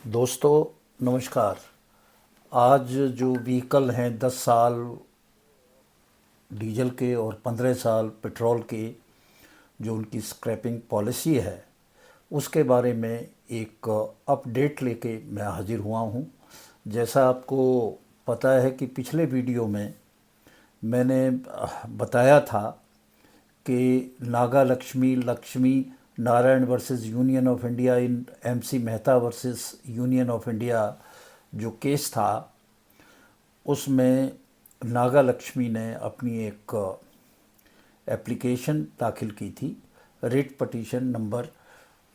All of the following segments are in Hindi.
दोस्तों नमस्कार। आज जो व्हीकल हैं 10 साल डीजल के और 15 साल पेट्रोल के, जो उनकी स्क्रैपिंग पॉलिसी है उसके बारे में एक अपडेट लेके मैं हाजिर हुआ हूँ। जैसा आपको पता है कि पिछले वीडियो में मैंने बताया था कि Naga Lakshmi Lakshmi Narayan versus union of India in MC Mehta versus union of India जो केस था, उसमें नागा लक्ष्मी ने अपनी एक एप्लीकेशन दाखिल की थी। रिट पटिशन नंबर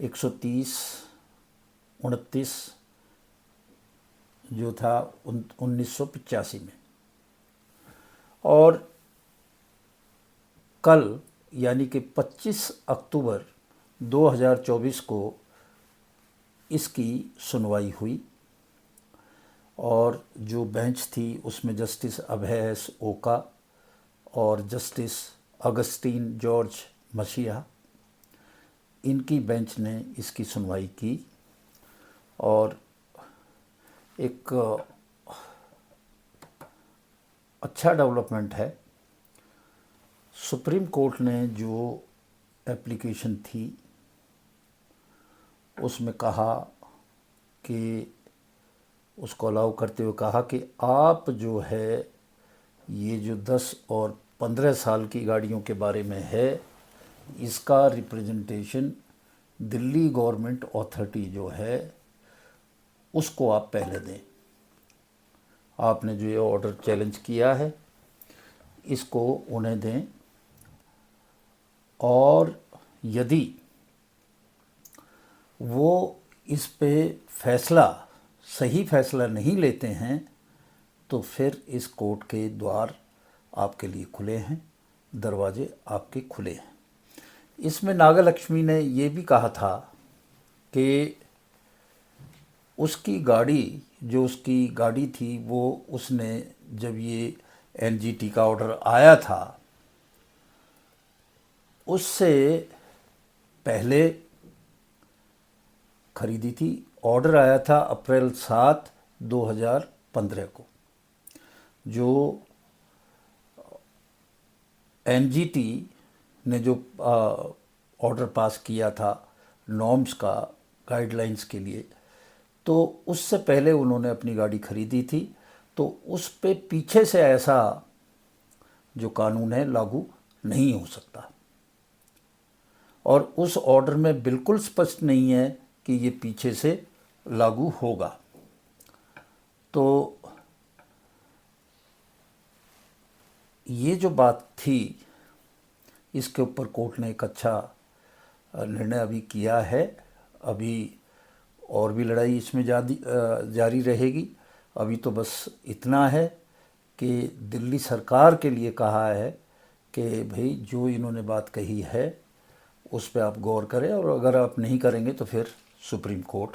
130 29 जो था 1985 में। और कल यानी कि 25 अक्टूबर 2024 को इसकी सुनवाई हुई और जो बेंच थी उसमें जस्टिस अभय एस ओका और जस्टिस अगस्टीन जॉर्ज मसीहा, इनकी बेंच ने इसकी सुनवाई की। और एक अच्छा डेवलपमेंट है, सुप्रीम कोर्ट ने जो एप्लीकेशन थी उसमें कहा कि उसको अलाउ करते हुए कहा कि आप जो है ये जो 10 और 15 साल की गाड़ियों के बारे में है, इसका रिप्रेजेंटेशन दिल्ली गवर्नमेंट अथॉरिटी जो है उसको आप पहले दें। आपने जो ये ऑर्डर चैलेंज किया है इसको उन्हें दें, और यदि वो इस पे फैसला सही फैसला नहीं लेते हैं तो फिर इस कोर्ट के द्वार आपके लिए खुले हैं, दरवाजे आपके खुले हैं। इसमें नागलक्ष्मी ने ये भी कहा था कि उसकी गाड़ी थी वो उसने जब ये एनजीटी का ऑर्डर आया था उससे पहले खरीदी थी। ऑर्डर आया था अप्रैल 7 2015 को। जो एनजीटी ने जो ऑर्डर पास किया था नॉर्म्स का, गाइडलाइंस के लिए, तो उससे पहले उन्होंने अपनी गाड़ी खरीदी थी, तो उस पे पीछे से ऐसा जो कानून है लागू नहीं हो सकता। और उस ऑर्डर में बिल्कुल स्पष्ट नहीं है कि ये पीछे से लागू होगा। तो ये जो बात थी इसके ऊपर कोर्ट ने एक अच्छा निर्णय अभी किया है। अभी और भी लड़ाई इसमें जारी रहेगी। अभी तो बस इतना है कि दिल्ली सरकार के लिए कहा है कि भाई जो इन्होंने बात कही है उस पर आप गौर करें, और अगर आप नहीं करेंगे तो फिर सुप्रीम कोर्ट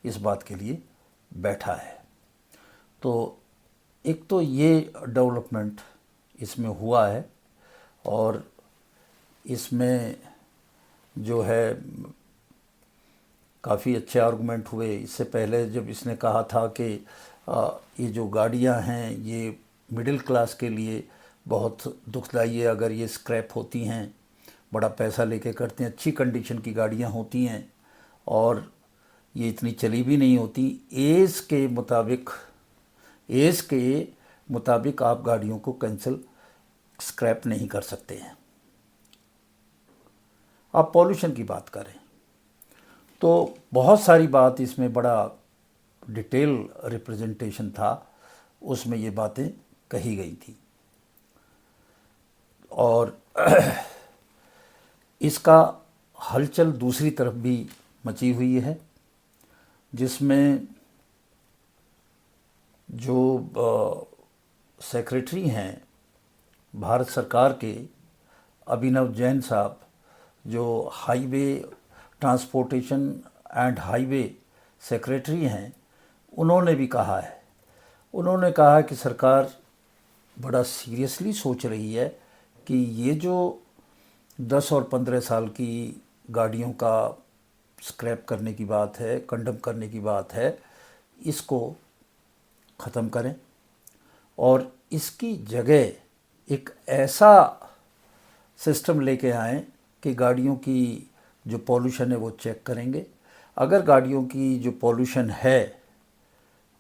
इस बात के लिए बैठा है। तो एक तो ये डेवलपमेंट इसमें हुआ है, और इसमें जो है काफ़ी अच्छे आर्गूमेंट हुए। इससे पहले जब इसने कहा था कि ये जो गाड़ियां हैं ये मिडिल क्लास के लिए बहुत दुखदाई है अगर ये स्क्रैप होती हैं, बड़ा पैसा लेके करते हैं, अच्छी कंडीशन की गाड़ियां होती हैं और ये इतनी चली भी नहीं होती। एज के मुताबिक आप गाड़ियों को कैंसिल स्क्रैप नहीं कर सकते हैं। आप पॉल्यूशन की बात करें तो बहुत सारी बात इसमें, बड़ा डिटेल रिप्रेजेंटेशन था, उसमें ये बातें कही गई थी। और इसका हलचल दूसरी तरफ भी मची हुई है, जिसमें जो सेक्रेटरी हैं भारत सरकार के, अभिनव जैन साहब, जो highway transportation and highway secretary हैं, उन्होंने भी कहा है। उन्होंने कहा कि सरकार बड़ा सीरियसली सोच रही है कि ये जो 10 और 15 साल की गाड़ियों का स्क्रैप करने की बात है, कंडम करने की बात है, इसको ख़त्म करें और इसकी जगह एक ऐसा सिस्टम लेके आएँ कि गाड़ियों की जो पॉल्यूशन है वो चेक करेंगे। अगर गाड़ियों की जो पॉल्यूशन है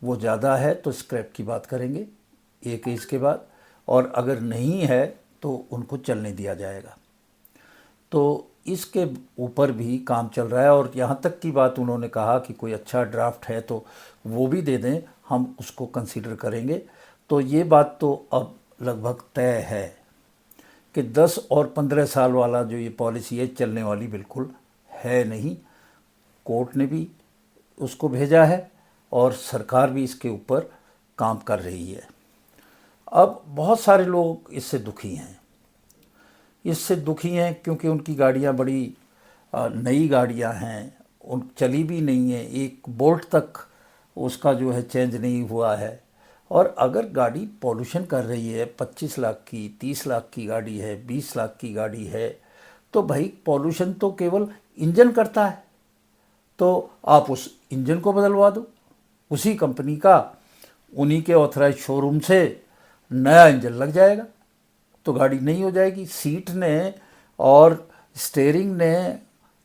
वो ज़्यादा है तो स्क्रैप की बात करेंगे एक एज के बाद, और अगर नहीं है तो उनको चलने दिया जाएगा। तो इसके ऊपर भी काम चल रहा है और यहाँ तक की बात उन्होंने कहा कि कोई अच्छा ड्राफ्ट है तो वो भी दे दें, हम उसको कंसीडर करेंगे। तो ये बात तो अब लगभग तय है कि 10 और 15 साल वाला जो ये पॉलिसी है चलने वाली बिल्कुल है नहीं। कोर्ट ने भी उसको भेजा है और सरकार भी इसके ऊपर काम कर रही है। अब बहुत सारे लोग इससे दुखी हैं क्योंकि उनकी गाड़ियां बड़ी नई गाड़ियां हैं, उन चली भी नहीं है, एक बोल्ट तक उसका जो है चेंज नहीं हुआ है। और अगर गाड़ी पॉल्यूशन कर रही है, 25 लाख की 30 लाख की गाड़ी है, 20 लाख की गाड़ी है, तो भाई पॉल्यूशन तो केवल इंजन करता है, तो आप उस इंजन को बदलवा दो उसी कंपनी का, उन्हीं के ऑथराइज शोरूम से नया इंजन लग जाएगा तो गाड़ी नहीं हो जाएगी। सीट ने और स्टेयरिंग ने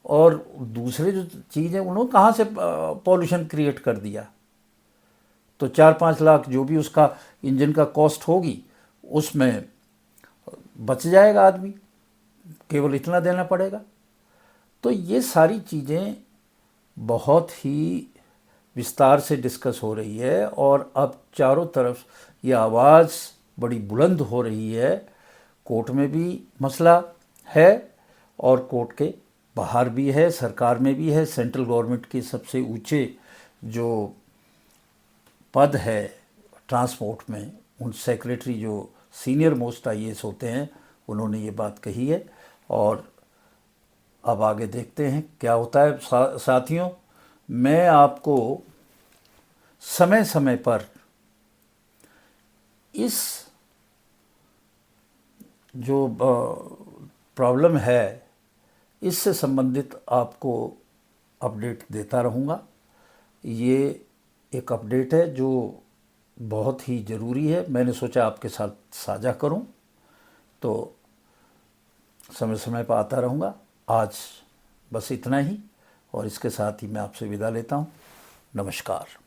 और दूसरे जो चीज़ें उन्होंने कहाँ से पॉल्यूशन क्रिएट कर दिया। तो 4-5 लाख जो भी उसका इंजन का कॉस्ट होगी उसमें बच जाएगा आदमी, केवल इतना देना पड़ेगा। तो ये सारी चीज़ें बहुत ही विस्तार से डिस्कस हो रही है और अब चारों तरफ ये आवाज़ बड़ी बुलंद हो रही है। कोर्ट में भी मसला है और कोर्ट के बाहर भी है, सरकार में भी है। सेंट्रल गवर्नमेंट के सबसे ऊंचे जो पद है ट्रांसपोर्ट में, उन सेक्रेटरी जो सीनियर मोस्ट आईएएस होते हैं, उन्होंने ये बात कही है और अब आगे देखते हैं क्या होता है। साथियों, मैं आपको समय समय पर इस जो प्रॉब्लम है इससे संबंधित आपको अपडेट देता रहूँगा। ये एक अपडेट है जो बहुत ही ज़रूरी है, मैंने सोचा आपके साथ साझा करूं, तो समय समय पर आता रहूँगा। आज बस इतना ही और इसके साथ ही मैं आपसे विदा लेता हूं। नमस्कार।